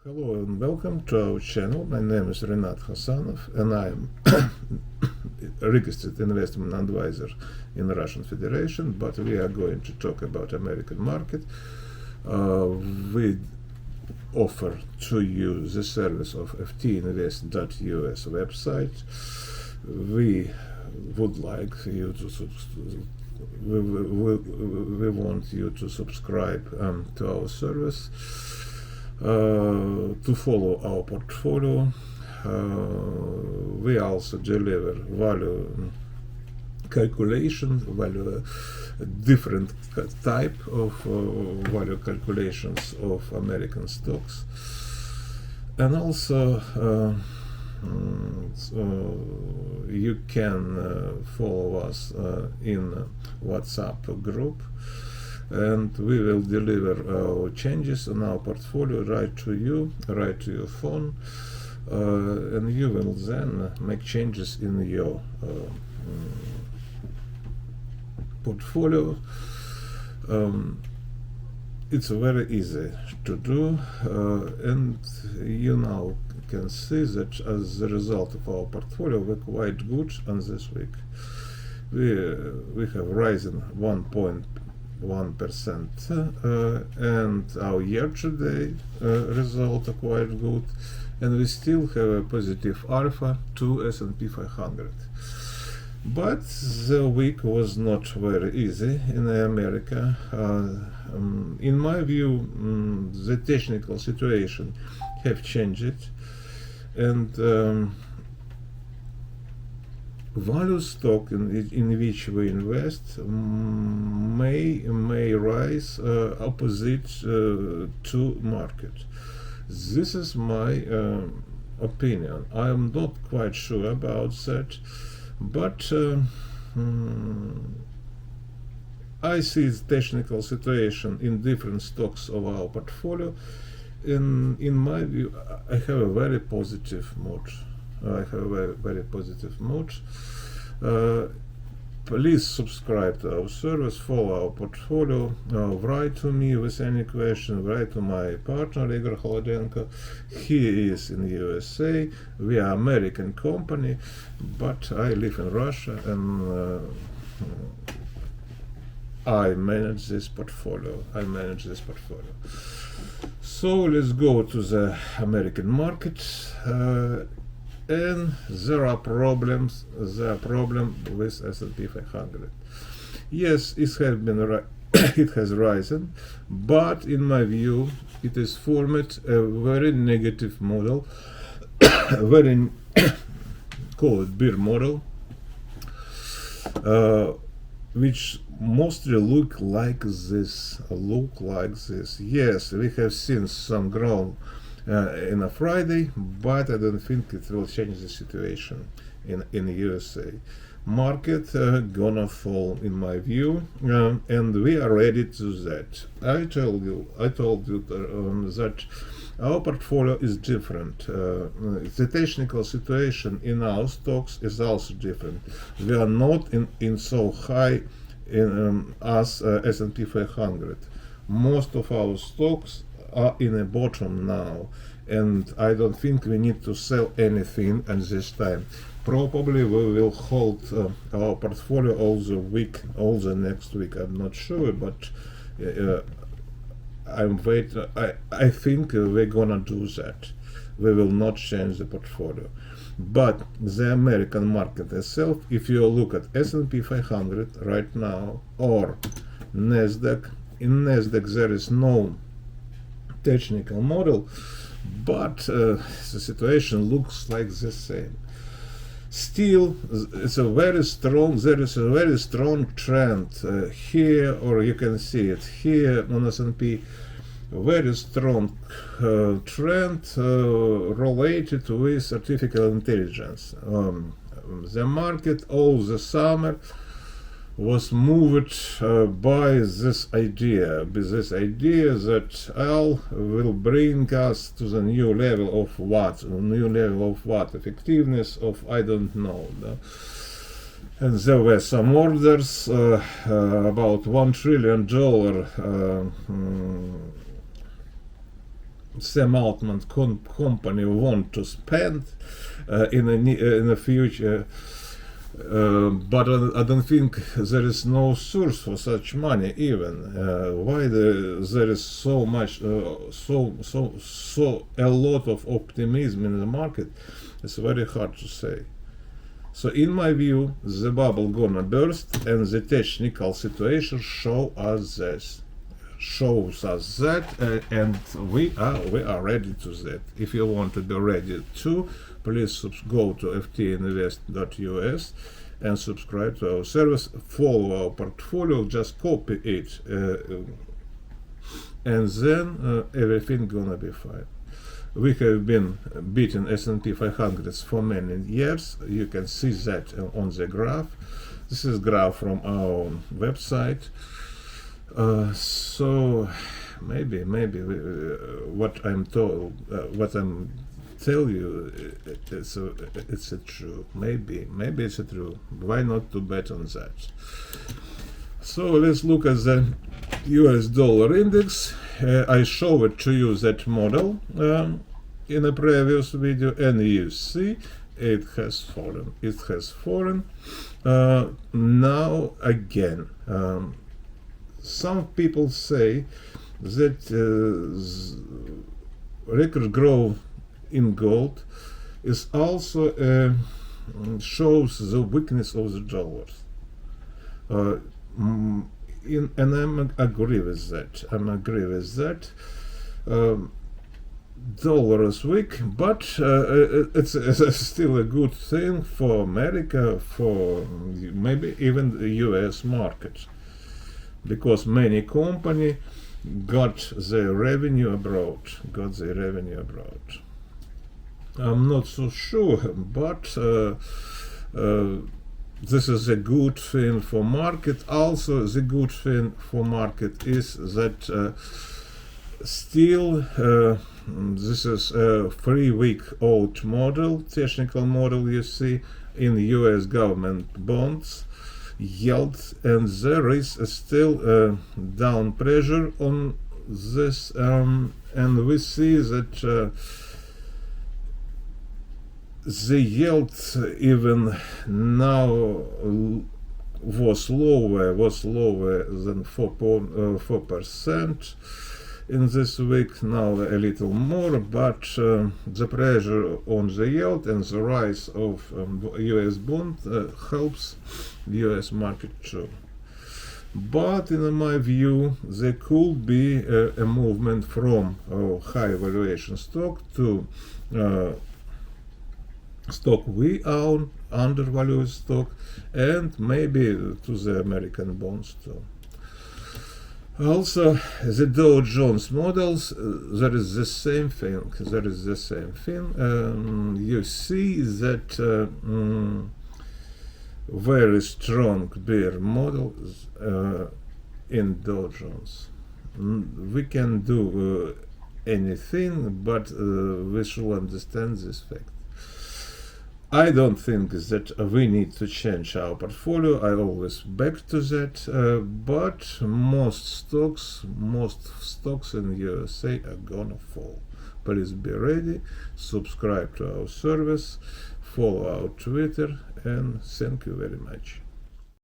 Hello and welcome to our channel. My name is Rinat Khasanov and I am a registered investment advisor in the Russian Federation, but we are going to talk about American market. We offer to you the service of ftinvest.us website. We would like you to we want you to subscribe to our service, to follow our portfolio. We also deliver value calculation, different type of value calculations of American stocks, and also you can follow us in WhatsApp group, and we will deliver our changes on our portfolio right to you, right to your phone, and you will then make changes in your portfolio. It's very easy to do, and you now can see that as a result of our portfolio we're quite good on this week. We have risen 1.1%, and our year-to-date results are quite good, and we still have a positive alpha to S&P 500. But the week was not very easy in America. In my view, the technical situation have changed, and value stock in which we invest may rise opposite to market. This is my opinion. I am not quite sure about that, but I see the technical situation in different stocks of our portfolio. In my view, I have a very positive mood. Please subscribe to our service, follow our portfolio, write to me with any question, write to my partner Igor Kholodenko. He is in the USA. We are American company, but I live in Russia, and I manage this portfolio. So let's go to the American market. And there are problems with S&P 500. Yes, it has risen, but in my view it is formed a very negative model, very call it bear model, which mostly look like this. Yes, we have seen some growth in a Friday, but I don't think it will change the situation in the USA. Market gonna fall in my view, and we are ready to that. I told you that our portfolio is different. The technical situation in our stocks is also different. We are not in so high as S&P 500. Most of our stocks are in a bottom now, and I don't think we need to sell anything at this time. Probably we will hold our portfolio all the next week. I'm not sure, but I think we're gonna do that. We will not change the portfolio. But the American market itself, if you look at S&P 500 right now or Nasdaq, in Nasdaq there is no technical model, but the situation looks like the same. Still, there is a very strong trend here, or you can see it here on S&P. Very strong trend related with artificial intelligence. The market all the summer was moved by this idea that AI will bring us to the new level of what effectiveness of I don't know. And there were some orders about $1 trillion Sam Altman company want to spend in the future. But I don't think there is no source for such money even. Why there is so much, so a lot of optimism in the market? It's very hard to say. So in my view, the bubble gonna burst, and the technical situation shows us that, and we are ready to that. If you want to be ready too, please go to ftinvest.us and subscribe to our service. Follow our portfolio, just copy it, and then everything gonna be fine. We have been beating S&P 500 for many years. You can see that on the graph. This is graph from our website. So maybe what I'm tell you, it's a true. Maybe it's a true. Why not to bet on that? So let's look at the US dollar index. I showed to you that model in a previous video, and you see it has fallen. It has fallen. Now again, some people say that record growth in gold is also shows the weakness of the dollars. And I agree with that. Dollar is weak, but it's still a good thing for America, for maybe even the US market, because many companies got their revenue abroad. I'm not so sure, but this is a good thing for market. Also, the good thing for market is that still this is a 3-week-old model, technical model you see in US government bonds yield, and there is still down pressure on this, and we see that the yield even now was lower than 4% in this week. Now a little more, but the pressure on the yield and the rise of US bond helps the US market too. But in my view, there could be a movement from high valuation stock to stock we own, undervalued stock, and maybe to the American bonds too. Also, the Dow Jones models, there is the same thing. You see that very strong bear models in Dow Jones. We can do anything, but we should understand this fact. I don't think that we need to change our portfolio. I always back to that. But most stocks in USA are gonna fall. Please be ready. Subscribe to our service. Follow our Twitter, and thank you very much.